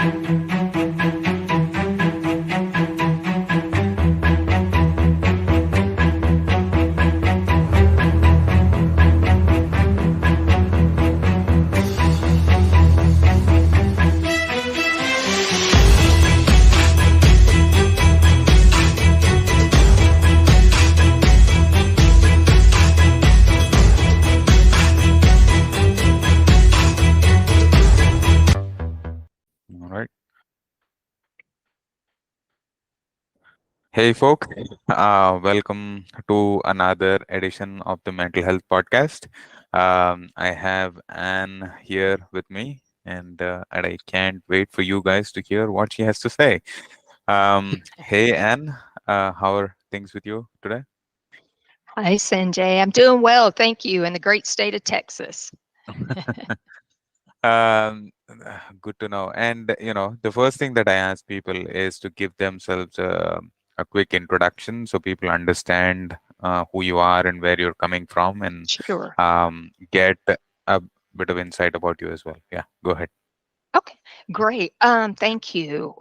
All right. Hey, folks. Welcome to another edition of the Mental Health Podcast. I have Anne here with me, and I can't wait for you guys to hear what she has to say. Hey, Anne. How are things with you today? Hi, Sanjay. I'm doing well, thank you, in the great state of Texas. Good to know. And the first thing that I ask people is to give themselves a quick introduction so people understand who you are and where you're coming from, and Sure. get a bit of insight about you as well. Yeah, go ahead. Okay, great. Thank you.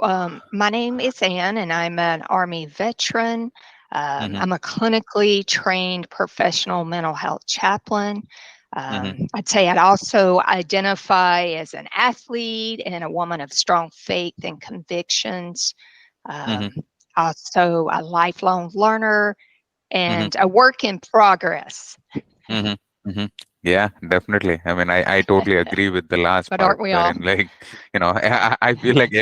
My name is Ann, and I'm an Army veteran. Mm-hmm, I'm a clinically trained professional mental health chaplain. mm-hmm, I'd say I'd also identify as an athlete and a woman of strong faith and convictions. mm-hmm, Um, Also, a lifelong learner mm-hmm, and a work in progress. mm-hmm, mm-hmm. Yeah, definitely. I mean, I totally agree with the last But part, aren't we all? wherein, like, I feel like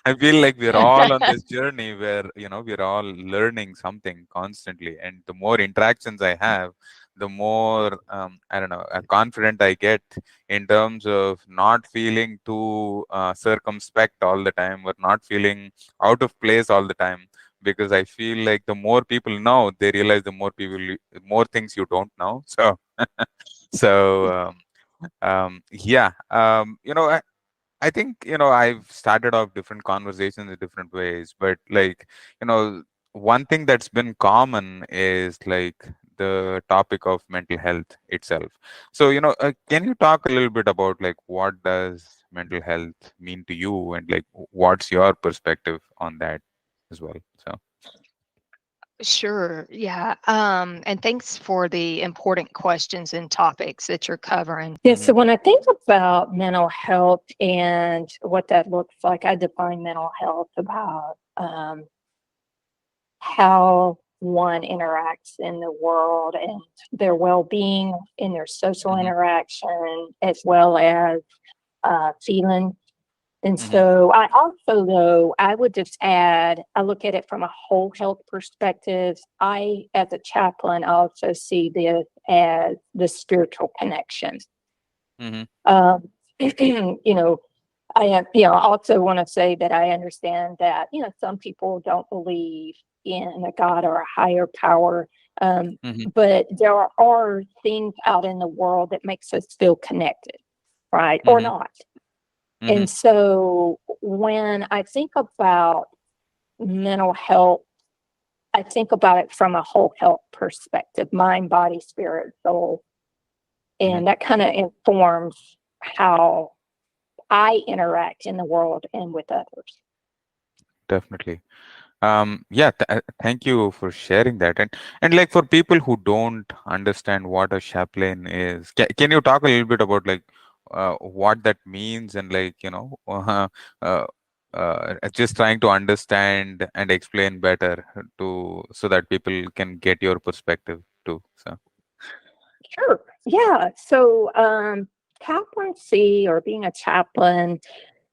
I feel like we're all on this journey where, we're all learning something constantly. And the more interactions I have, the more, I don't know, confident I get in terms of not feeling too circumspect all the time, or not feeling out of place all the time. Because I feel like the more people know, they realize the more things you don't know. So, yeah, I think, I've started off different conversations in different ways, but, like, one thing that's been common is, like, the topic of mental health itself. So, can you talk a little bit about, like, what does mental health mean to you, and, like, what's your perspective on that as well? So, Sure. Yeah. And thanks for the important questions and topics that you're covering. Yeah. hmm So when I think about mental health and what that looks like, I define mental health about how one interacts in the world and their well-being in their social hmm interaction, as well as feeling. And hmm so I also, though, I would just add, I look at it from a whole health perspective. As a chaplain, I also see this as the spiritual connection. hmm Um, you know, I also want to say that I understand that, some people don't believe in a God or a higher power. hmm But there are things out in the world that makes us feel connected, right? Or hmm not. hmm And so when I think about mental health, I think about it from a whole health perspective, mind, body, spirit, soul. hmm And that kind of informs how I interact in the world and with others. Definitely. Yeah, thank you for sharing that. And like, for people who don't understand what a chaplain is, can you talk a little bit about, like, what that means, and, like, uh, just trying to understand and explain better to so that people can get your perspective too. So. Sure. Yeah. So chaplaincy or being a chaplain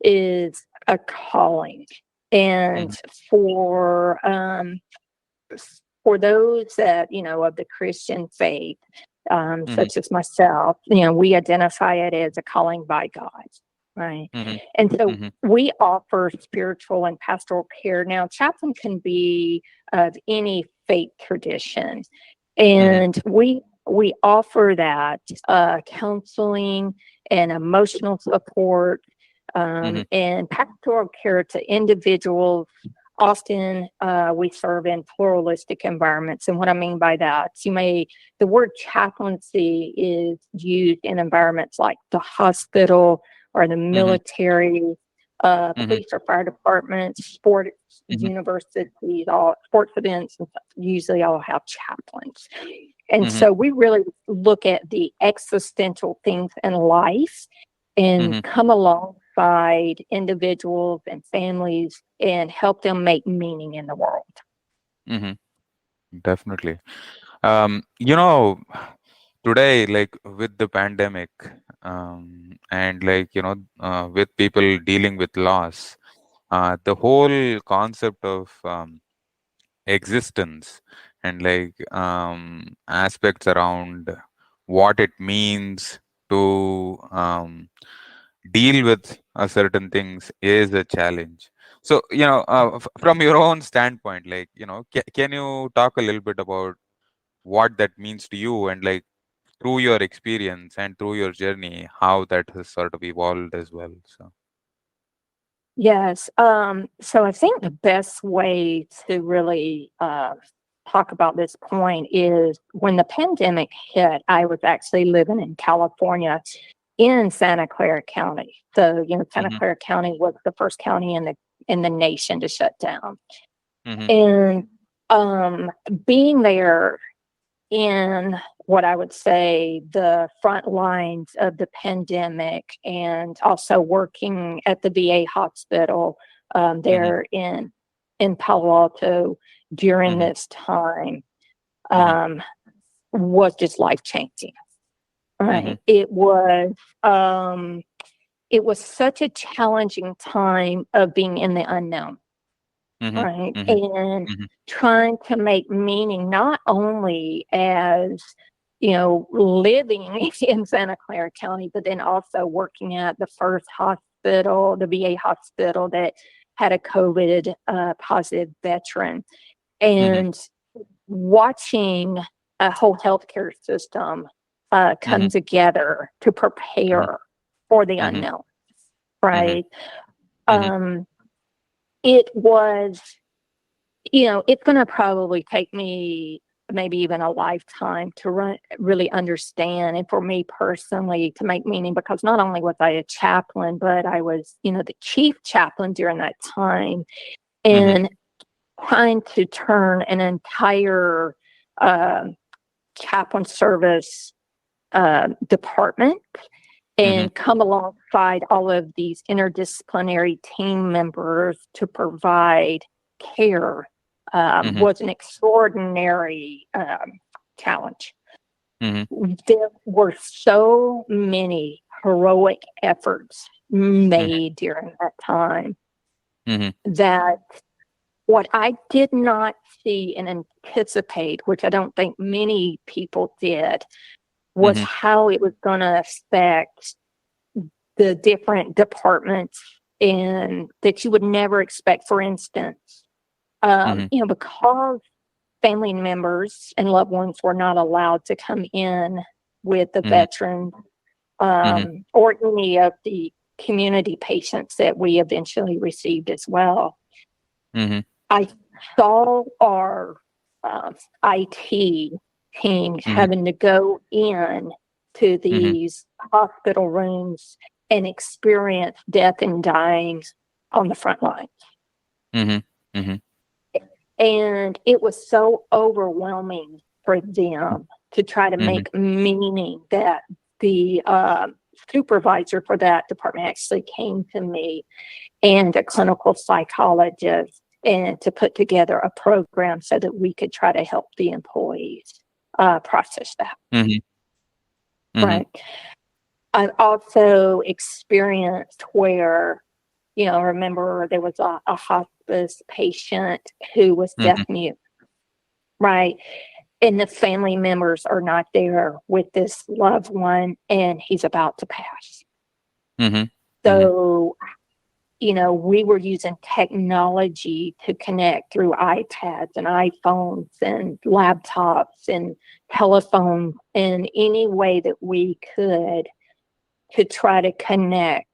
is a calling. And hmm for for those that, of the Christian faith, hmm such as myself, we identify it as a calling by God, right? hmm And so hmm we offer spiritual and pastoral care. Now, chaplain can be of any faith tradition, hmm and we offer that counseling and emotional support hmm and pastoral care to individuals. Often we serve in pluralistic environments. And what I mean by that, the word chaplaincy is used in environments like the hospital or the hmm military, Mhm. police or fire departments, sports, Mhm. universities, all sports events, and stuff, usually all have chaplains. And Mhm. so we really look at the existential things in life and Mhm. come alongside individuals and families and help them make meaning in the world. Mhm. Definitely. You know, today, like with the pandemic, and like, with people dealing with loss, the whole concept of existence and like aspects around what it means to deal with certain things is a challenge. So, from your own standpoint, like, can you talk a little bit about what that means to you, and like through your experience and through your journey, how that has sort of evolved as well? So. Yes. So I think the best way to really talk about this point is when the pandemic hit, I was actually living in California in Santa Clara County. So, Santa Mm-hmm. Clara County was the first county in the nation to shut down. Mm-hmm. And being there in what I would say the front lines of the pandemic and also working at the VA hospital Mm-hmm. there in Palo Alto during Mm-hmm. this time Mm-hmm. um, was just life changing. Mm-hmm. Right? It was such a challenging time of being in the unknown, Mm-hmm. right? Mm-hmm. And Mm-hmm. trying to make meaning not only as, living in Santa Clara County, but then also working at the first hospital, the VA hospital that had a COVID positive veteran, Mm-hmm. and watching a whole healthcare system come Mm-hmm. together to prepare for the Mm-hmm. unknown, Mm-hmm. right? Mm-hmm. Um, it was, it's going to probably take me maybe even a lifetime to really understand. And for me personally, to make meaning, because not only was I a chaplain, but I was, the chief chaplain during that time. Mm-hmm. And trying to turn an entire um chaplain service department Mm-hmm. and come alongside all of these interdisciplinary team members to provide care Mm-hmm. was an extraordinary challenge. Mm-hmm. There were so many heroic efforts made during that time Mm-hmm. that what I did not see and anticipate, which I don't think many people did, was Mm-hmm. how it was going to affect the different departments and that you would never expect. For instance, Mm-hmm. because family members and loved ones were not allowed to come in with the Mm-hmm. veteran Mm-hmm. or any of the community patients that we eventually received as well. Mm-hmm. I saw our IT teams Mm-hmm. having to go in to Mm-hmm. these hospital rooms and experience death and dying on the front line. Mm-hmm. Mm-hmm. And it was so overwhelming for them to try to Mm-hmm. make meaning that the supervisor for that department actually came to me and a clinical psychologist and to put together a program so that we could try to help the employees process that. Mm-hmm. Mm-hmm. Right. I've also experienced where, remember there was a hospice patient who was deaf Mm-hmm. mute, right? And the family members are not there with this loved one and he's about to pass. Mm-hmm. Mm-hmm. So, we were using technology to connect through iPads and iPhones and laptops and telephones in any way that we could to try to connect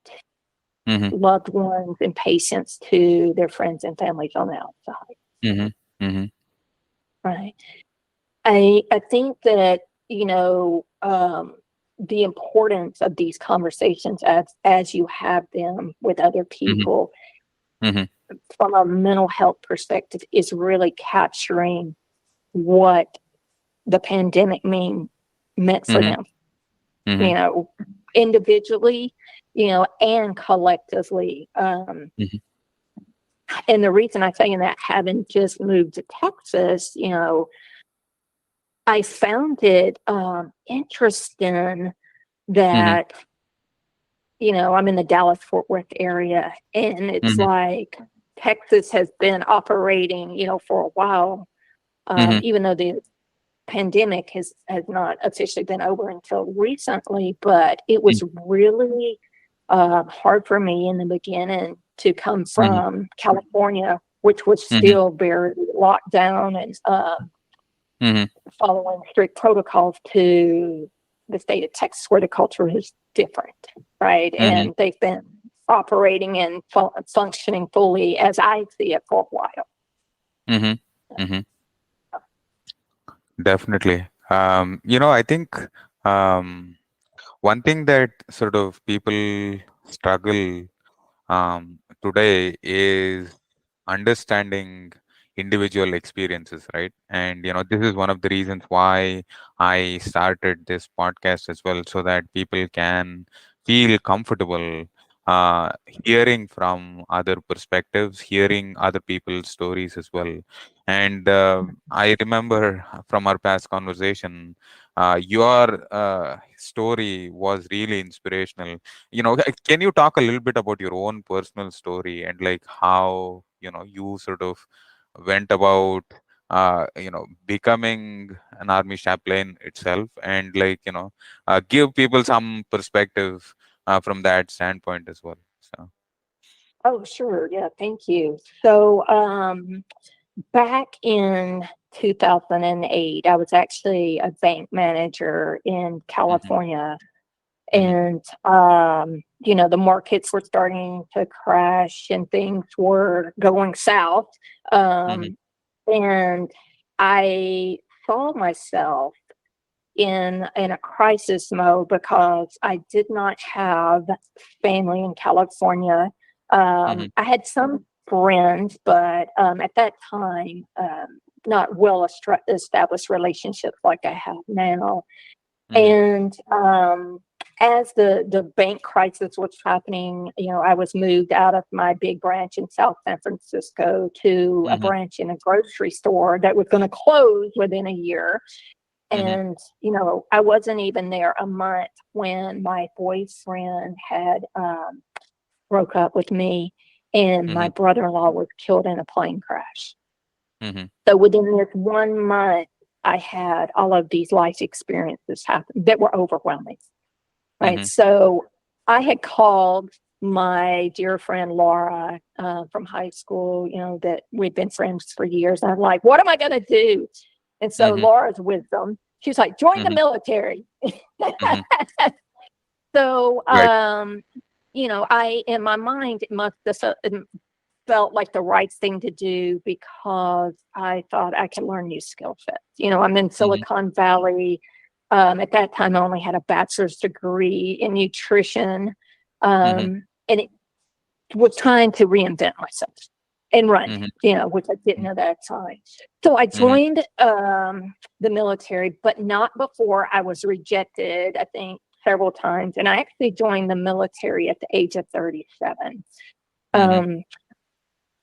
Mm-hmm. loved ones and patients to their friends and families on the outside. Mm-hmm. Mm-hmm. Right. I think that, the importance of these conversations as you have them with other Mhm. people Mhm. from a mental health perspective is really capturing what the pandemic meant for Mhm. them, Mhm. individually, and collectively. Mhm. And the reason I say that, having just moved to Texas, I found it interesting Mhm. that, I'm in the Dallas Fort Worth area, and it's Mhm. like Texas has been operating, for a while, Mhm. even though the pandemic has not officially been over until recently, but it was really hard for me in the beginning to come Mhm. from California, which was Mhm. still very locked down and Mhm. following strict protocols, to the state of Texas, where the culture is different, right? Mhm. And they've been operating and functioning fully, as I see it, for a while. Mhm. Mhm. Definitely. I think um, one thing that sort of people struggle today is understanding individual experiences, right? And this is one of the reasons why I started this podcast as well, so that people can feel comfortable hearing from other perspectives, hearing other people's stories as well. And I remember from our past conversation, your story was really inspirational. Can you talk a little bit about your own personal story, and like how you sort of went about becoming an army chaplain itself, and like give people some perspective from that standpoint as well. So. Oh, sure. Yeah, thank you. So, back in 2008, I was actually a bank manager in Hmm. California, Hmm. and the markets were starting to crash and things were going south. Hmm. Um, and I saw myself in a crisis mode because I did not have family in California. Hmm. I had some friends, but at that time, not well established relationships like I have now. Hmm. And as the bank crisis was happening, I was moved out of my big branch in South San Francisco to a Hmm. branch in a grocery store that was going to close within a year. Hmm. And, I wasn't even there a month when my boyfriend had broke up with me, and my Hmm. brother-in-law was killed in a plane crash. Hmm. So within this 1 month, I had all of these life experiences happen that were overwhelming, right? Hmm. So I had called my dear friend Laura from high school, that we'd been friends for years. And I'm like, what am I going to do? And so Hmm. Laura's wisdom, she's like, join the Hmm. military. Hmm. So, Right. I, in my mind, it felt like the right thing to do because I thought I could learn new skill sets. I'm in Hmm. Silicon Valley. At that time, I only had a bachelor's degree in nutrition, Hmm. and it was trying to reinvent myself and run, Hmm. which I didn't know that time. So I Hmm. joined the military, but not before I was rejected, I think, several times. And I actually joined the military at the age of 37. Hmm. Um,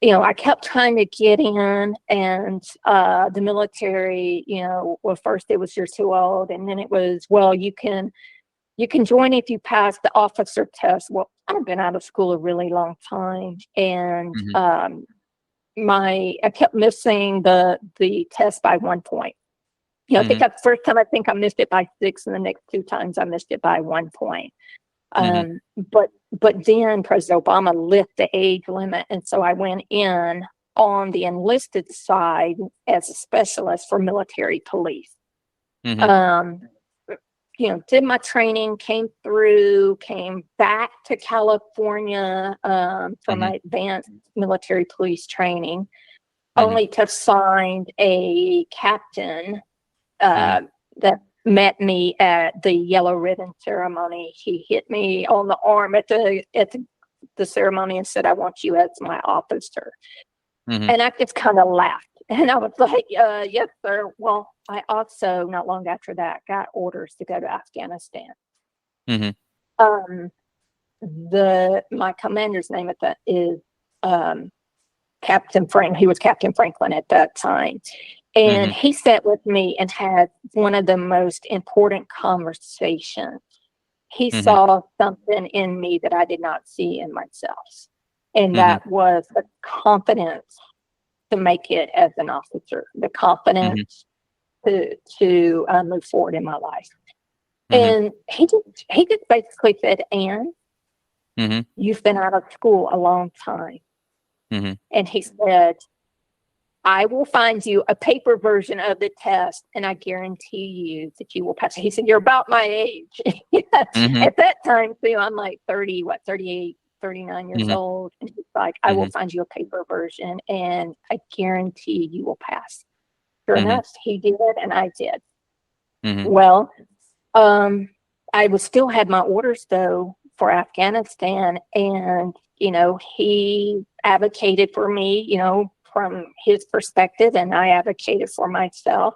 I kept trying to get in, and the military, well, first it was you're too old, and then it was, well, you can join if you pass the officer test. Well, I've been out of school a really long time, and Hmm. I kept missing the test by 1 point. I think Hmm. the first time I missed it by 6, and the next 2 times I missed it by 1 point. Hmm. But then President Obama lifted the age limit, and so I went in on the enlisted side as a specialist for military police. Hmm. Um, did my training, came back to California for Hmm. my advanced military police training, Hmm. only to find a captain Hmm. uh, that met me at the yellow ribbon ceremony. He hit me on the arm at the ceremony and said, "I want you as my officer." Mm-hmm. And I just kind of laughed. And I was like, yes, sir. Well, I also, not long after that, got orders to go to Afghanistan. Mm-hmm. My commander's name at that is Captain Frank. He was Captain Franklin at that time. And he sat with me and had one of the most important conversations. He saw something in me that I did not see in myself. And that was the confidence to make it as an officer, the confidence to move forward in my life. And he just basically said, "Anne, you've been out of school a long time." And he said, "I will find you a paper version of the test, and I guarantee you that you will pass." He said, "You're about my age." At that time, too, I'm like 38, 39 years old. And he's like, "I will find you a paper version, and I guarantee you will pass." Sure enough, he did, and I did. Well, I would still had my orders, though, for Afghanistan. And, he advocated for me, from his perspective, and I advocated for myself.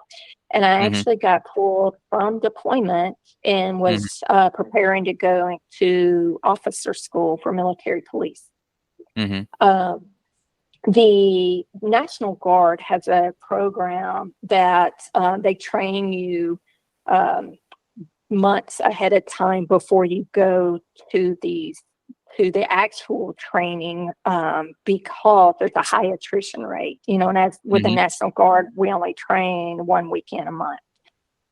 And I actually got pulled from deployment and was preparing to go to officer school for military police. The National Guard has a program that they train you months ahead of time before you go to the actual training, because there's a high attrition rate, and as with the National Guard, we only train 1 weekend a month.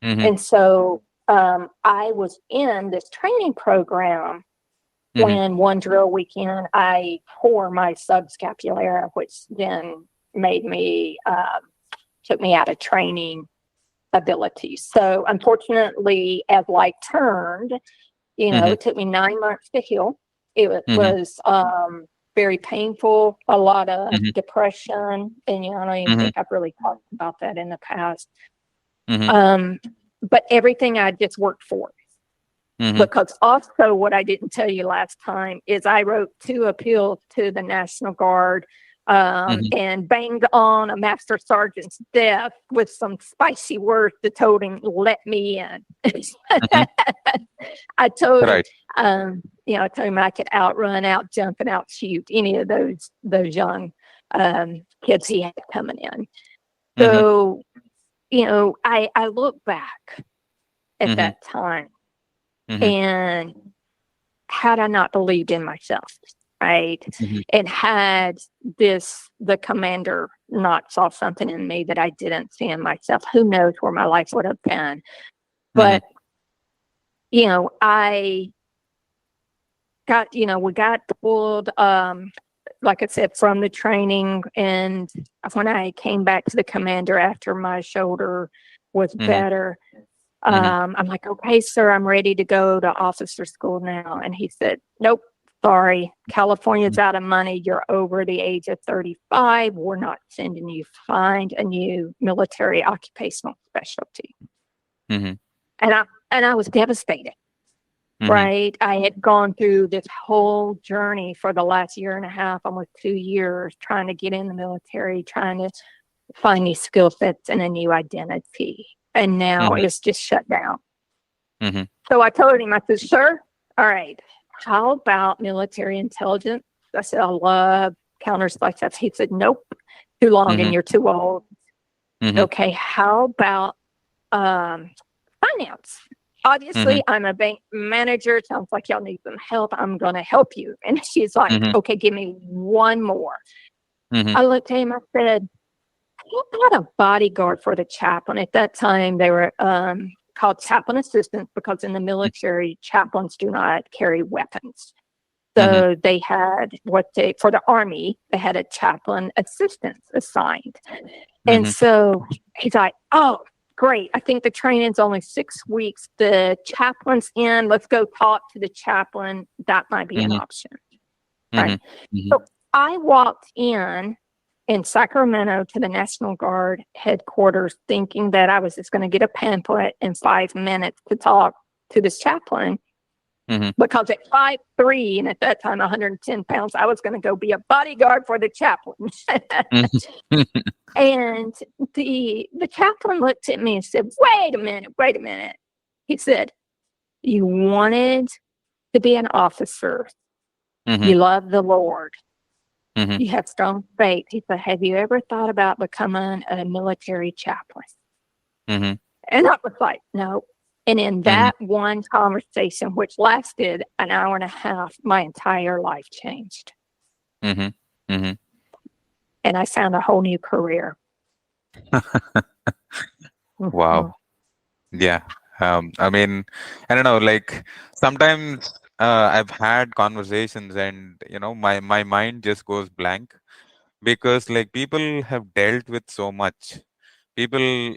And so I was in this training program when one drill weekend I tore my subscapularis, which then made me took me out of training ability. So unfortunately, as life turned, it took me 9 months to heal. It was very painful, a lot of depression, and I don't even think I've really talked about that in the past. But everything I just worked for. Because also what I didn't tell you last time is I wrote 2 appeals to the National Guard and banged on a master sergeant's desk with some spicy words that told him, "Let me in." I told him, I told him I could outrun, out jump, and out shoot any of those young kids he had coming in. So, I look back at that time, and had I not believed in myself, right, and had the commander not saw something in me that I didn't see in myself, who knows where my life would have been. But I got, we got pulled, like I said, from the training. And when I came back to the commander after my shoulder was better, I'm like, "Okay, sir, I'm ready to go to officer school now." And he said, "Nope, sorry, California's out of money. You're over the age of 35. We're not sending you. Find a new military occupational specialty." And I was devastated. Right. I had gone through this whole journey for the last year and a half, almost 2 years, trying to get in the military, trying to find these skill sets and a new identity. And now it's just shut down. So I told him, I said, "Sir, all right, how about military intelligence?" I said, "I love counter-spy stuff." He said, "Nope, too long and you're too old." "Okay, how about finance?" "Obviously, I'm a bank manager. Sounds like y'all need some help. I'm going to help you." And she's like, "Okay, give me one more." I looked at him, I said, "How about a bodyguard for the chaplain?" At that time, they were called chaplain assistants, because in the military, chaplains do not carry weapons. So they had for the Army, they had a chaplain assistant assigned. And so he's like, "Oh, great. I think the training's only 6 weeks. The chaplain's in. Let's go talk to the chaplain. That might be an option." Right. So I walked in, in Sacramento to the National Guard headquarters thinking that I was just going to get a pamphlet in 5 minutes to talk to this chaplain. Mhm. Because at 5'3" and at that time 110 pounds, I was going to go be a bodyguard for the chaplain. Mhm. And the chaplain looked at me and said, wait a minute. He said, you wanted to be an officer. Mhm. You love the Lord. Mhm. You have strong faith. He said, have you ever thought about becoming a military chaplain? Mhm. And I was like, no. And in Mhm. that one conversation, which lasted an hour and a half, my entire life changed. Mhm. Mhm. And I found a whole new career. Mhm. Wow. Yeah. I mean, I don't know, like sometimes I've had conversations and my mind just goes blank because like people have dealt with so much. People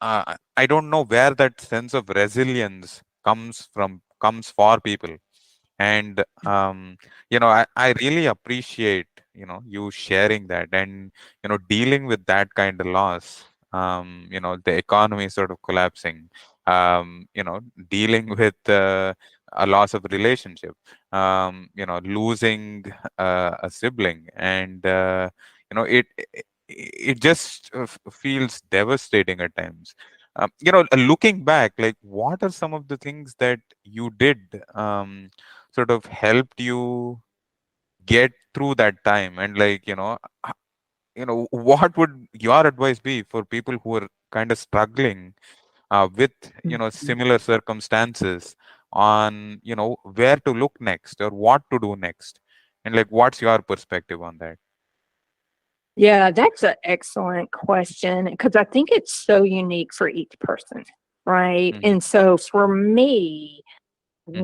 I don't know where that sense of resilience comes for people. And I really appreciate you sharing that, and dealing with that kind of loss. The economy sort of collapsing, dealing with a loss of relationship, losing a sibling, and it just feels devastating at times. Looking back, like what are some of the things that you did sort of helped you get through that time, and like what would your advice be for people who are kind of struggling with Mhm. similar circumstances on where to look next or what to do next, and like what's your perspective on that? Yeah, that's an excellent question because I think it's so unique for each person, right? Mm-hmm. And so for me, Mm-hmm.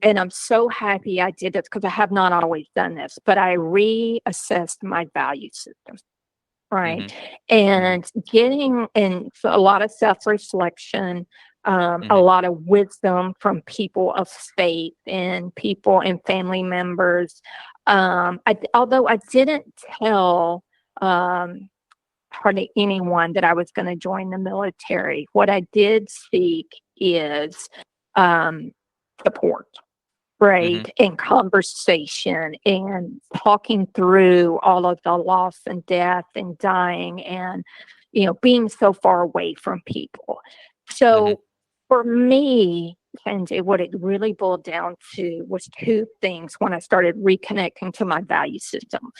and I'm so happy I did this because I have not always done this, but I reassessed my value system, right? Mm-hmm. Mm-hmm. And getting in a lot of self reflection, a Mm-hmm. lot of wisdom from people of faith and people and family members. Although I didn't tell um, hardly anyone that I was going to join the military, what I did seek is um, support, Mm-hmm. right? And conversation and talking through all of the loss and death and dying and, being so far away from people. Mm-hmm. So for me, Kenji, what it really boiled down to was two things when I started reconnecting to my value system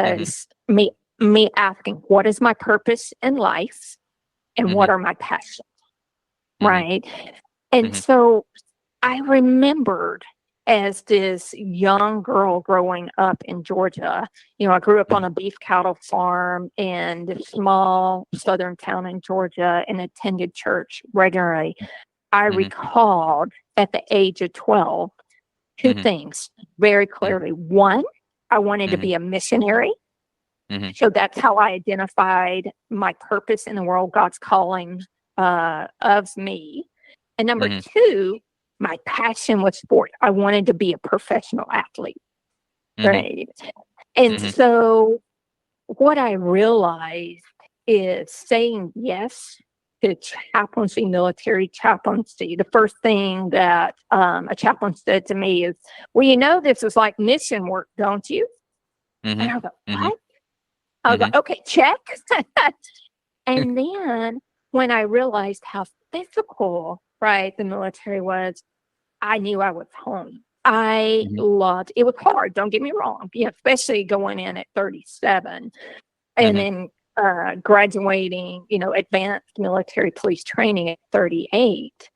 Mm-hmm. was me asking, what is my purpose in life and Mm-hmm. what are my passions, Mm-hmm. right? And Mm-hmm. so I remembered as this young girl growing up in Georgia, I grew up on a beef cattle farm in a small southern town in Georgia and attended church regularly. I Mm-hmm. recalled at the age of 12 two Mm-hmm. things very clearly. One, I wanted to Mm-hmm. be a missionary. Mm-hmm. So that's how I identified my purpose in the world, God's calling of me. And number Mm-hmm. two, my passion was sport. I wanted to be a professional athlete, Mm-hmm. right? And Mm-hmm. so what I realized is saying yes to chaplaincy, military chaplaincy. The first thing that a chaplain said to me is, well, this is like mission work, don't you? Mm-hmm. And I go, Mm-hmm. what? I was Mm-hmm. like, okay, check. And then when I realized how physical, right, the military was, I knew I was home. I Mm-hmm. loved it. Was hard, don't get me wrong, especially going in at 37 and Mm-hmm. then graduating, advanced military police training at 38.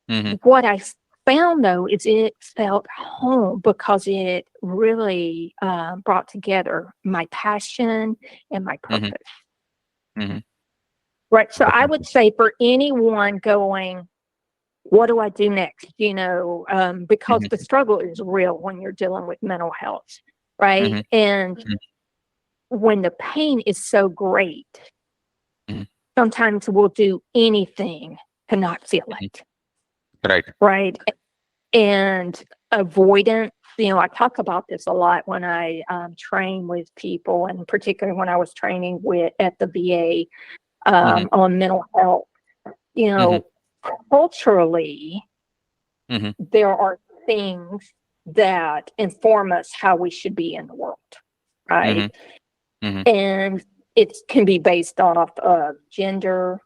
Mm-hmm. What I found though is it felt home because it really brought together my passion and my Mm-hmm. purpose. Mm-hmm. Right. So I would Definitely. say for anyone going, what do I do next? Because Mhm, the struggle is real when you're dealing with mental health. Right. mhm, And mhm, when the pain is so great, mhm, sometimes we'll do anything to not feel mhm. it. Right. Right. And avoidance. I talk about this a lot when I train with people, and particularly when I was training at the VA Mhm. on mental health. You Mhm. know, culturally, Mhm. there are things that inform us how we should be in the world, right? Mhm. Mhm. And it can be based off of gender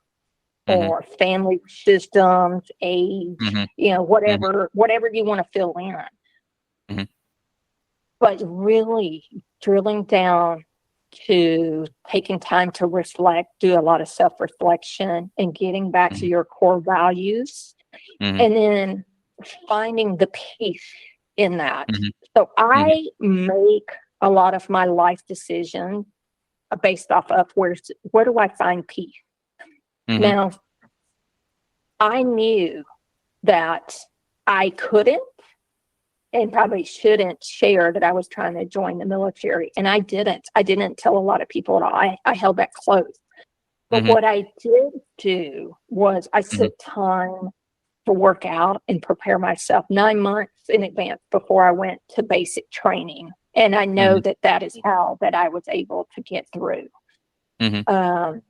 Mhm. or family systems, age, Mhm. Mhm. whatever you want to fill in. Mhm. But really drilling down to taking time to reflect, do a lot of self-reflection and getting back to Mhm. your core values, Mhm. and then finding the peace in that. Mhm. So Mhm. I make a lot of my life decisions based off of where do I find peace? Mhm. Now, I knew that I couldn't and probably shouldn't share that I was trying to join the military. And I didn't. I didn't tell a lot of people at all. I held that close. But Mhm. what I did do was I Mhm. set time to work out and prepare myself 9 months in advance before I went to basic training. And I know Mhm. that that is how that I was able to get through. Mhm. Um,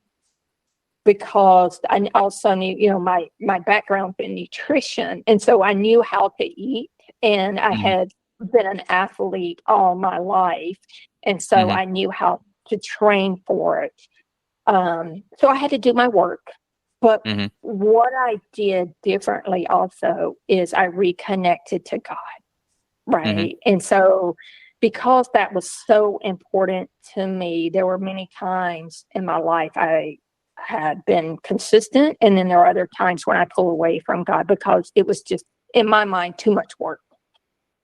because I also knew, my background in nutrition. And so I knew how to eat, and I Mhm. had been an athlete all my life. And so Mhm. I knew how to train for it. So I had to do my work. But Mhm. what I did differently also is I reconnected to God, Mhm. right? And so because that was so important to me, there were many times in my life I had been consistent. And then there are other times when I pull away from God because it was just, in my mind, too much work.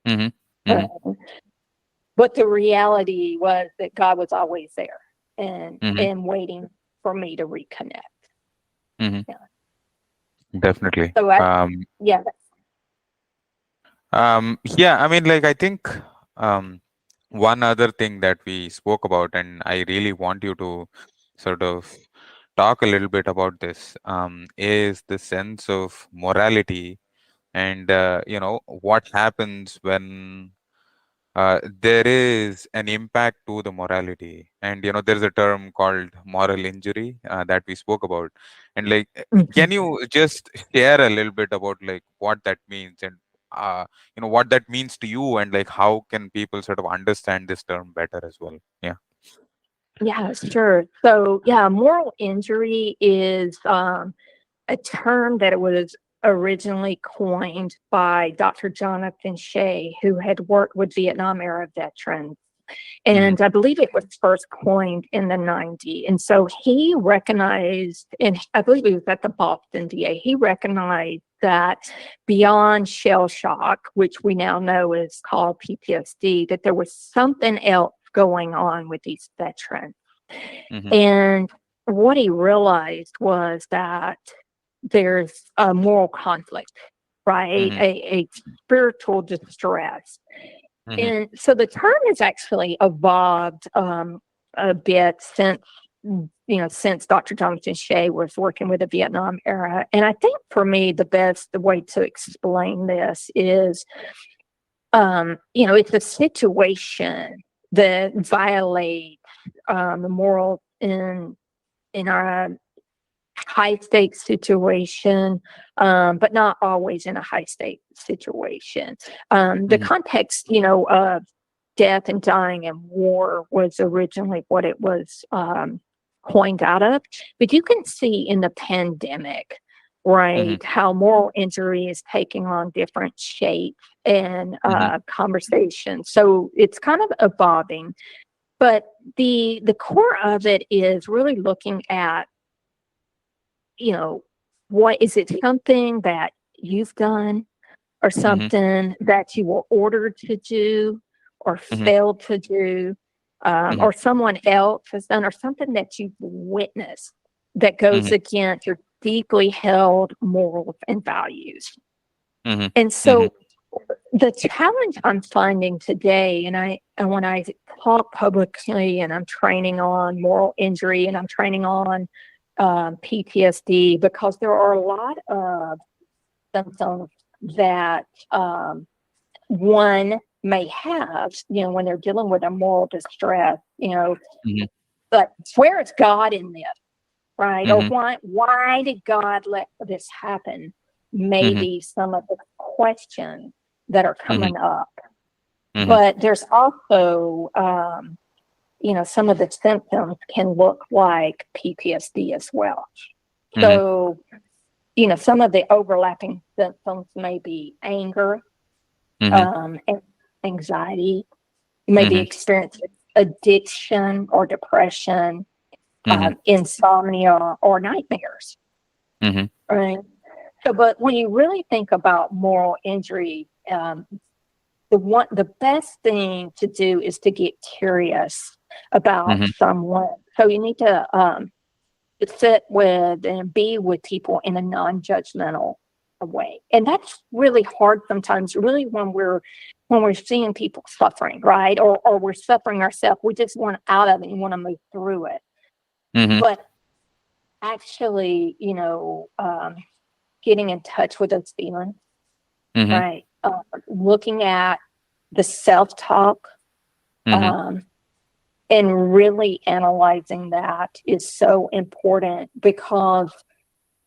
Mhm. Mhm. Um, but the reality was that God was always there Mhm. and waiting for me to reconnect. Mhm. Yeah. Definitely. So yeah, Yeah, I mean, like, I think one other thing that we spoke about, and I really want you to sort of talk a little bit about this, is the sense of morality and, what happens when there is an impact to the morality. And there's a term called moral injury that we spoke about. And, like, can Mhm. you just share a little bit about, like, what that means, and what that means to you, and, like, how can people sort of understand this term better as well? Yeah. Yeah, sure. So yeah, moral injury is a term that it was originally coined by Dr. Jonathan Shea, who had worked with Vietnam era veterans. Mm-hmm. And I believe it was first coined in the 90s. And so he recognized, and I believe he was at the Boston VA, he recognized that beyond shell shock, which we now know is called PTSD, that there was something else going on with these veterans. Mm-hmm. And what he realized was that there's a moral conflict, right? Mm-hmm. A spiritual distress. Mm-hmm. And so the term has actually evolved a bit since Dr. Jonathan Shea was working with the Vietnam era. And I think for me, the best way to explain this is, it's a situation that violates the moral in our high stakes situation, but not always in a high stake situation. The Mm-hmm. context, of death and dying and war was originally what it was coined out of. But you can see in the pandemic, Mm-hmm. right, how moral injury is taking on different shapes and Mm-hmm. conversations. So it's kind of evolving. But the core of it is really looking at, you know, what is it, something that you've done or Mm-hmm. something that you were ordered to do or Mm-hmm. failed to do, Mm-hmm. or someone else has done, or something that you've witnessed that goes Mm-hmm. against your deeply held morals and values. Mm-hmm. And Mm-hmm. so the challenge I'm finding today, and when I talk publicly and I'm training on moral injury and I'm training on PTSD, because there are a lot of symptoms that one may have, when they're dealing with a moral distress, Mhm. but where is God in this, right? Or Mhm. why did God let this happen? Mhm. Maybe some of the questions that are Mhm. coming up. Mhm. But there's also, some of the symptoms can look like PTSD as well. Mhm. So, some of the overlapping symptoms may be anger, Mhm. anxiety. You may be Mhm. experiencing addiction or depression, Mhm. insomnia, or nightmares. Mhm. Right. So, but when you really think about moral injury, the best thing to do is to get curious about Mhm. someone. So you need to sit with and be with people in a non-judgmental way, and that's really hard sometimes. Really, when we're seeing people suffering, right, or we're suffering ourselves, we just want out of it and want to move through it. Mhm. But actually, getting in touch with those feelings, Mhm. right? Looking at the self-talk, Mhm. um, and really analyzing that is so important, because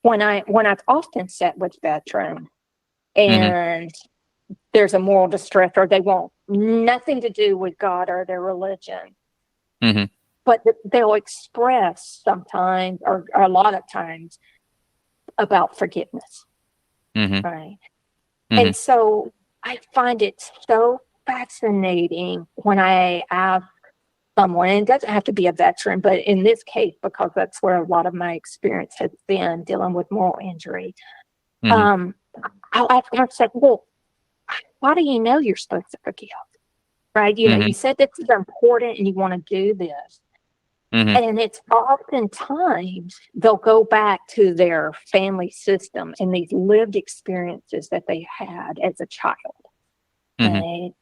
when I've often sat with veterans Mhm. and there's a moral distress, or they want nothing to do with God or their religion, Mhm. but they'll express sometimes, or a lot of times, about forgiveness, Mhm. right? Mhm. And so I find it so fascinating when I ask someone, and it doesn't have to be a veteran, but in this case, because that's where a lot of my experience has been dealing with moral injury, Mhm. um, I'll ask them, I said, well, why do you know you're supposed to forgive? Right? You Mhm. said this is important and you want to do this. Mhm. And it's oftentimes they'll go back to their family system and these lived experiences that they had as a child. Mhm. Right?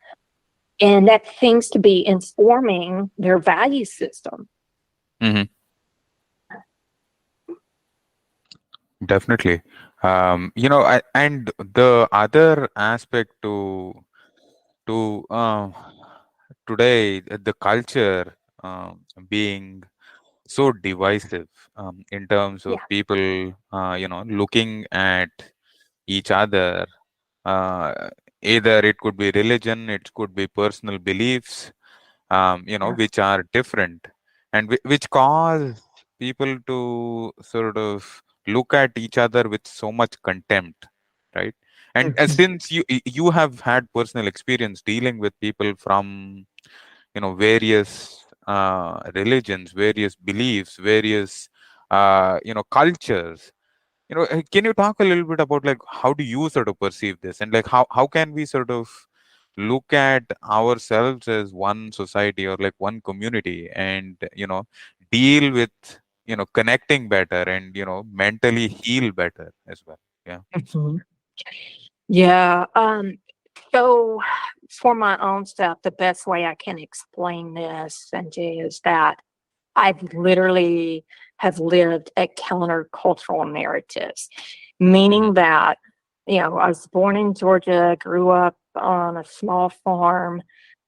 And that seems to be informing their value system. Mhm. Definitely. And the other aspect to today, the culture being so divisive in terms of Yeah. people, looking at each other. Uh, Either it could be religion, it could be personal beliefs, Yeah. which are different, and which cause people to sort of look at each other with so much contempt, right? And Mhm. since you have had personal experience dealing with people from various religions, various beliefs, various cultures, can you talk a little bit about like how do you sort of perceive this, and like how can we sort of look at ourselves as one society or like one community, and deal with connecting better, and mentally heal better as well. Yeah. Mhm. Yeah. So for my own stuff, the best way I can explain this, Sanjay, is that I've literally have lived a countercultural narratives, Hmm. meaning that, I was born in Georgia, grew up on a small farm,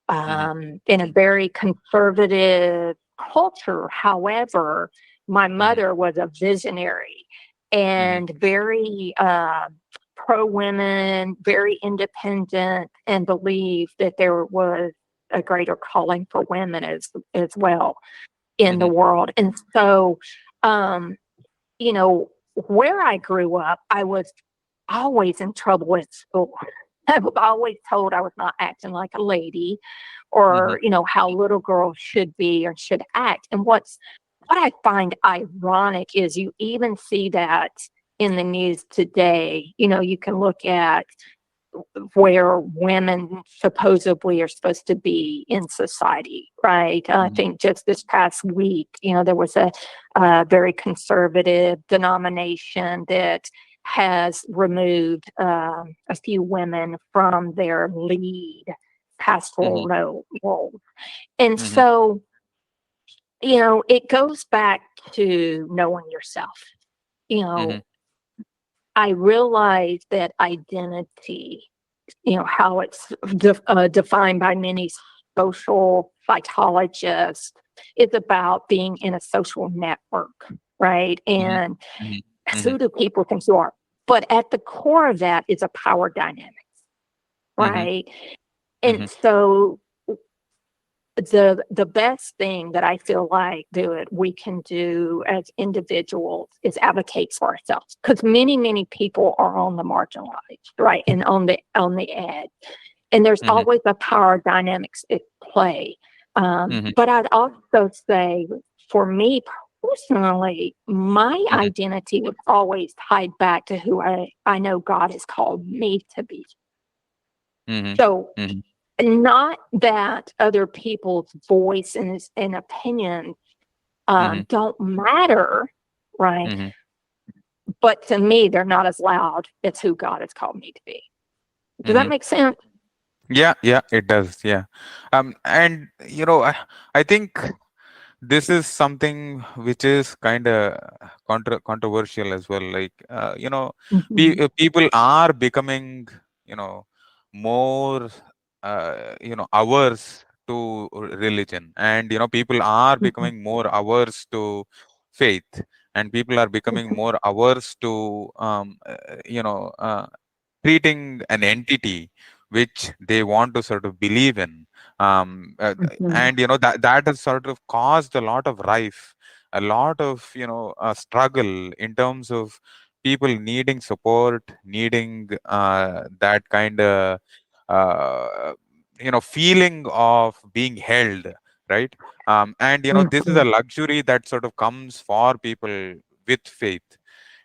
Hmm. in a very conservative culture. However, my Hmm. mother was a visionary Hmm. and very pro women, very independent, and believed that there was a greater calling for women as well in the Hmm. world. And so, um, you know, where I grew up, I was always in trouble at school. I was always told I was not acting like a lady, Hmm. or, how little girls should be or should act. And what I find ironic is you even see that in the news today. You can look at where women supposedly are supposed to be in society, right? I Hmm. think just this past week, there was a very conservative denomination that has removed a few women from their lead pastoral Hmm. role. And Hmm. so, it goes back to knowing yourself. You Hmm. know, I realized that identity how it's defined by many social psychologists, is about being in a social network, right? Mhm, And mhm, mhm, who do people think you are? But at the core of that is a power dynamic, mhm, right? And mhm, so the best thing that I feel like we can do as individuals is advocate for ourselves, because many people are on the marginalized, right, and on the edge, and there's mhm, always a power dynamics at play. mhm, But I'd also say, for me personally, my mhm, identity was always tied back to who I know God has called me to be. mhm, So, mhm, not that other people's voice and opinion mhm, don't matter, right? mhm, But to me, they're not as loud as who God has called me to be. Does that mhm. make sense? Yeah, yeah, it does. Yeah. And I think this is something which is kind of controversial as well. Like, Hmm. people are becoming, you know, more, averse to religion, and people are Hmm. becoming more averse to faith, and people are becoming more averse to, treating an entity which they want to sort of believe in. Hmm. And that has sort of caused a lot of rife, a lot of struggle in terms of people needing support, needing that kind of uh, feeling of being held, right? And this is a Hmm. luxury that sort of comes for people with faith.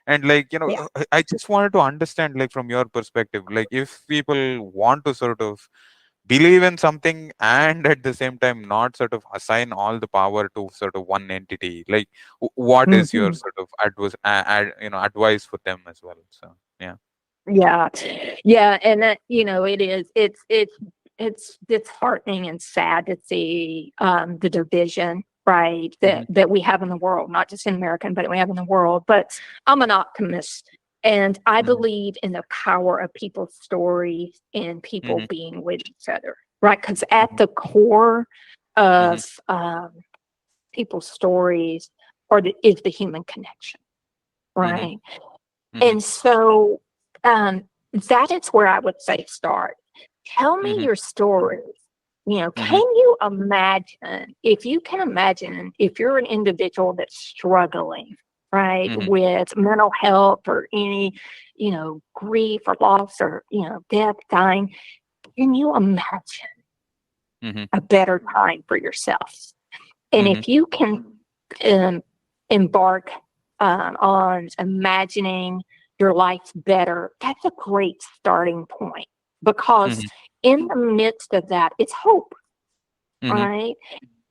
And like, Yeah. I just wanted to understand, like, from your perspective, like, if people want to sort of believe in something and at the same time not sort of assign all the power to sort of one entity, like, what is your Hmm. sort of advice for them as well? So yeah. Yeah. Yeah. And that, it is, it's disheartening and sad to see the division, right, Hmm. that we have in the world, not just in America, but we have in the world. But I'm an optimist, and I Hmm. believe in the power of people's stories and people Hmm. being with each other, right? Because at the core Hmm. of people's stories is the human connection, Hmm. right? Hmm. And so that is where I would say start. Tell me Hmm. your story. Can Hmm. you imagine, if you can imagine, if you're an individual that's struggling, right, Hmm. with mental health or any, grief or loss or, death, dying, can you imagine Hmm. a better time for yourself? And Hmm. if you can um, embark on imagining your life better, that's a great starting point, because Hmm. in the midst of that, it's hope, Hmm. right?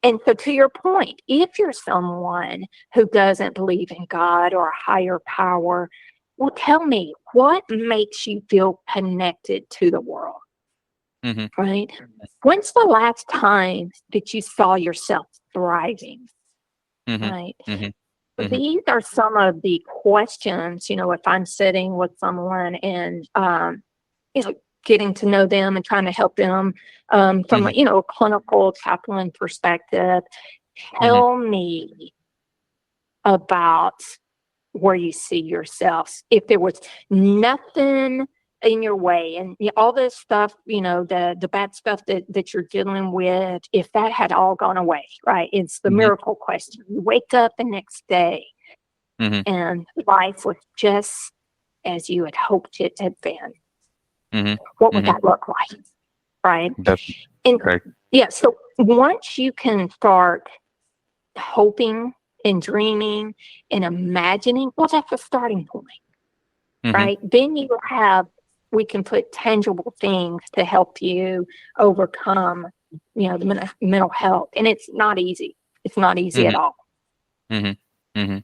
And so, to your point, if you're someone who doesn't believe in God or a higher power, well, tell me, what makes you feel connected to the world, Hmm. right? When's the last time that you saw yourself thriving, Hmm. right? Hmm. Hmm. These are some of the questions, if I'm sitting with someone and, getting to know them and trying to help them from Hmm. a clinical chaplain perspective. Hmm. Tell me about where you see yourself. If there was nothing in your way and all this stuff, the bad stuff that you're dealing with, if that had all gone away, right? It's the Hmm. miracle question. You wake up the next day Hmm. and life was just as you had hoped it had been. Hmm. What would Hmm. that look like? Right. That's And right. yeah, so once you can start hoping and dreaming and imagining, well, that's a starting point, Hmm. right? Then we can put tangible things to help you overcome, the mental health. And it's not easy. It's not easy Hmm. at all. Hmm. Hmm.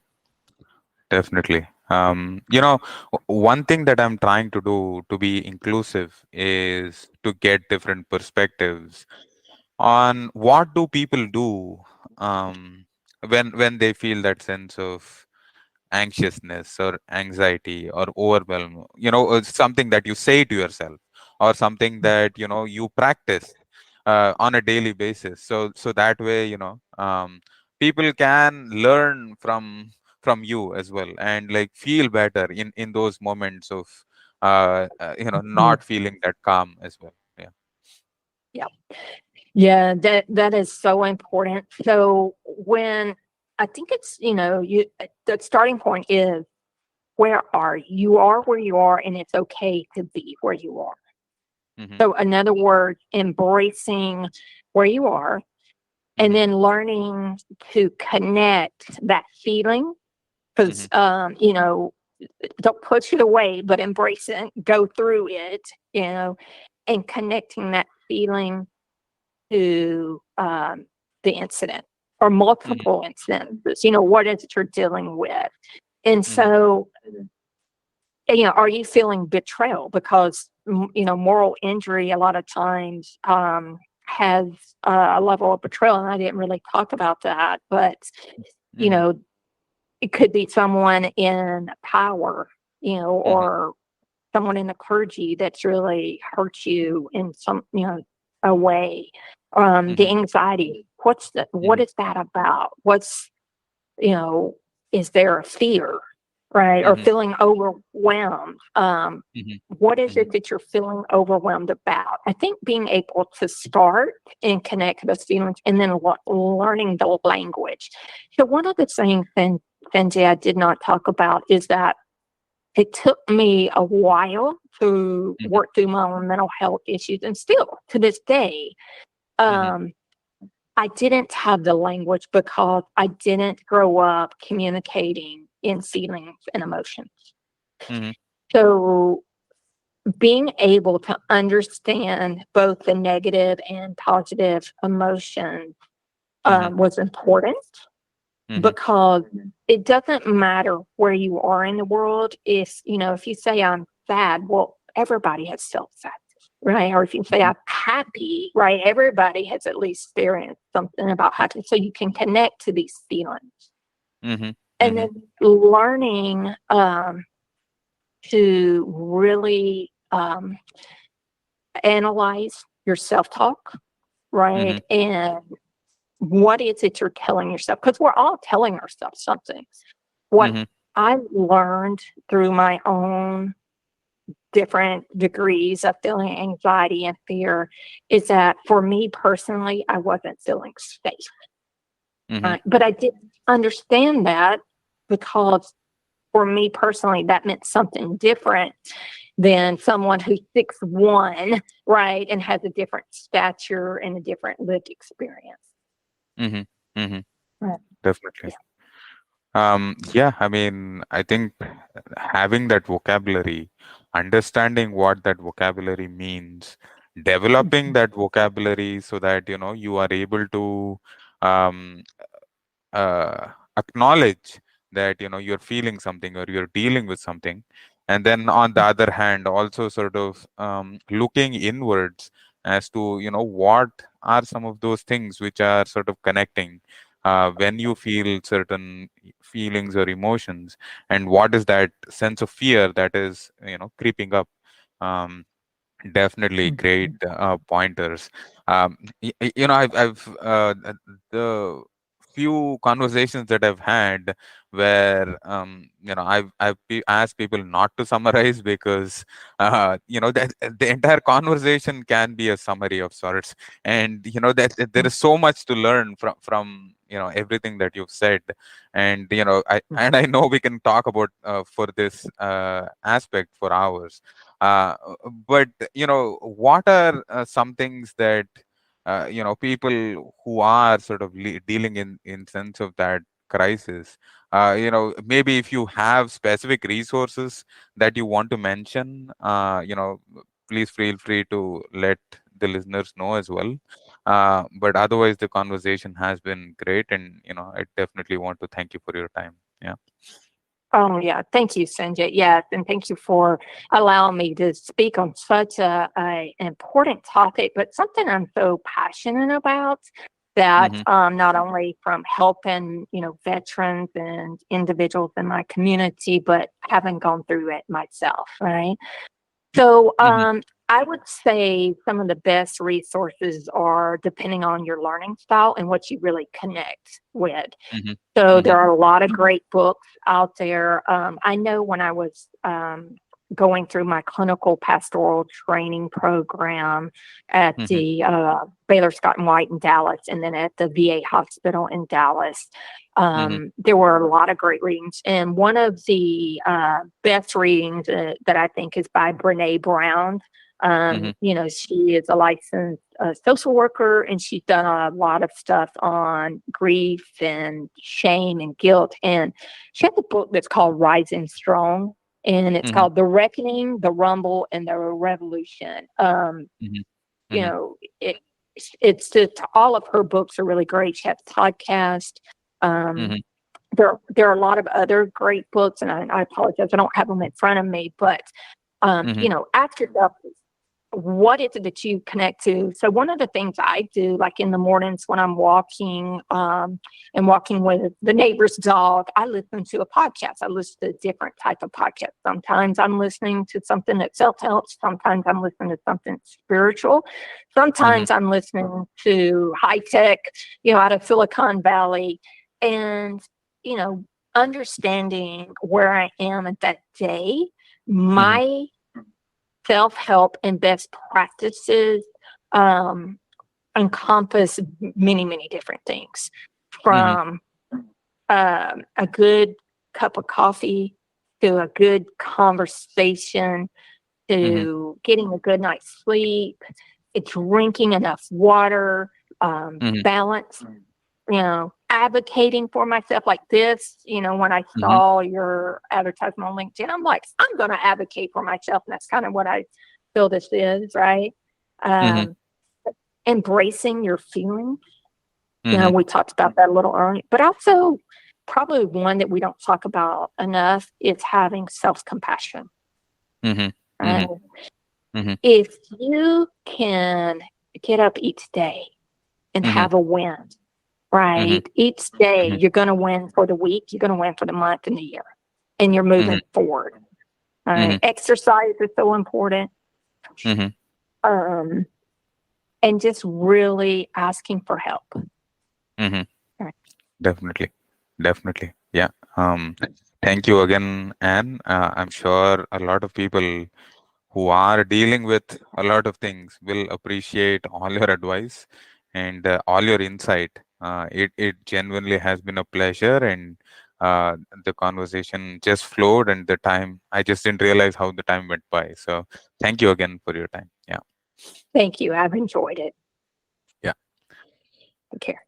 Definitely. One thing that I'm trying to do to be inclusive is to get different perspectives on what do people do, when they feel that sense of anxiousness or anxiety or overwhelm. It's something that you say to yourself. or something that you practice on a daily basis, so that way people can learn from you as well, and like feel better in those moments of Mhm. not feeling that calm as well. Yeah. Yeah. Yeah, that is so important. So when I think it's, the starting point is where are you? You are where you are, and it's okay to be where you are. Mm-hmm. So, in other words, embracing where you are and Mm-hmm. then learning to connect that feeling because, Mm-hmm. don't push it away, but embrace it, go through it, and connecting that feeling to the incident or Mm-hmm. multiple incidents. What is it you're dealing with? And Mm-hmm. so, are you feeling betrayal? Because, moral injury a lot of times has a level of betrayal. And I didn't really talk about that, but, you Mm-hmm. know, it could be someone in power, Mm-hmm. or someone in the clergy that's really hurt you in some, a way. The Mm-hmm. anxiety, what Mm-hmm. is that about? You know, is there a fear, right? Or Mm-hmm. feeling overwhelmed? Mm-hmm. What is Mm-hmm. it that you're feeling overwhelmed about? I think being able to start and connect those feelings and then learning the language. So one of the things, Sanjay, I did not talk about is that it took me a while to Mm-hmm. work through my own mental health issues, and still to this day, Mm-hmm. um, I didn't have the language because I didn't grow up communicating in feelings and emotions. Mm-hmm. So being able to understand both the negative and positive emotions Mm-hmm. was important Mm-hmm. because it doesn't matter where you are in the world. If you say I'm sad, well, everybody has felt sad, right? Or if you say I'm happy, right? Everybody has at least experienced something about happiness. So you can connect to these feelings. Mm-hmm. And Mm-hmm. then learning to really analyze your self talk, Mm-hmm. right? And what is it you're telling yourself? Because we're all telling ourselves something. What Mm-hmm. I've learned through my own different degrees of feeling anxiety and fear is that for me personally, I wasn't feeling safe. Mm-hmm. Right? But I didn't understand that because for me personally, that meant something different than someone who's 6'1", right, and has a different stature and a different lived experience. Mm-hmm. Mm-hmm. Right. Definitely. Yeah. Yeah, I mean, I think having that vocabulary, understanding what that vocabulary means, developing that vocabulary so that you are able to um, acknowledge that you're feeling something or you're dealing with something, and then on the other hand also sort of looking inwards as to what are some of those things which are sort of connecting when you feel certain feelings or emotions, and what is that sense of fear that is creeping up. um, Definitely great Mhm. pointers. The few conversations that I've had where I've asked people not to summarize because that the entire conversation can be a summary of sorts, and that there is so much to learn from everything that you've said, and I know we can talk about for this aspect for hours. uh, but what are some things that people who are sort of dealing in sense of that crisis, maybe if you have specific resources that you want to mention, please feel free to let the listeners know as well. But otherwise the conversation has been great, and I definitely want to thank you for your time. Yeah. Oh, yeah. Thank you, Sanjay. Yes, and thank you for allowing me to speak on such a important topic, but something I'm so passionate about that Mm-hmm. not only from helping, veterans and individuals in my community, but having gone through it myself, right? So, Mm-hmm. I would say some of the best resources are depending on your learning style and what you really connect with. Mm-hmm. So Mm-hmm. there are a lot of great books out there. I know when I was going through my clinical pastoral training program at Mm-hmm. the Baylor Scott and White in Dallas, and then at the VA hospital in Dallas, Mm-hmm. there were a lot of great readings. And one of the best readings that I think is by Brene Brown. Mm-hmm. She is a licensed social worker, and she's done a lot of stuff on grief and shame and guilt. And she has a book that's called Rising Strong, and it's Mm-hmm. called The Reckoning, The Rumble, and the Revolution. Mm-hmm. You know, it's just all of her books are really great. She has a podcast. Um, Mm-hmm. there are a lot of other great books, and I apologize, I don't have them in front of me, but Mm-hmm. ask yourself, what is it that you connect to? So one of the things I do, like in the mornings when I'm walking and walking with the neighbor's dog, I listen to a podcast. I listen to a different type of podcast. Sometimes I'm listening to something that self-help. Sometimes I'm listening to something spiritual. Mm-hmm. Sometimes I'm listening to high tech, out of Silicon Valley. And, understanding where I am at that day, Mm-hmm. my self-help and best practices um, encompass many, many different things, Mm-hmm. from a good cup of coffee to a good conversation Mm-hmm. to getting a good night's sleep, drinking enough water, Mm-hmm. balance, advocating for myself like this. When I Mm-hmm. saw your advertisement on LinkedIn, I'm like, I'm going to advocate for myself. And that's kind of what I feel this is, right? Mm-hmm. Um, Embracing your feelings. Mm-hmm. We talked about that a little earlier, but also probably one that we don't talk about enough is having self-compassion. Mm-hmm. Right? Mm-hmm. If you can get up each day and Mm-hmm. have a win, Mm-hmm. right? Each day Mm-hmm. you're going to win for the week, you're going to win for the month and the year, and you're moving forward. All right. Mm-hmm. Exercise is so important. Mm-hmm. Um, and just really asking for help. Mm-hmm. Right. Definitely. Definitely. Yeah. Thank you again, Anne. I'm sure a lot of people who are dealing with a lot of things will appreciate all your advice and all your insight. It genuinely has been a pleasure, and uh, the conversation just flowed, and the time, I just didn't realize how the time went by. So thank you again for your time. Yeah. Thank you. I've enjoyed it. Yeah. Take care.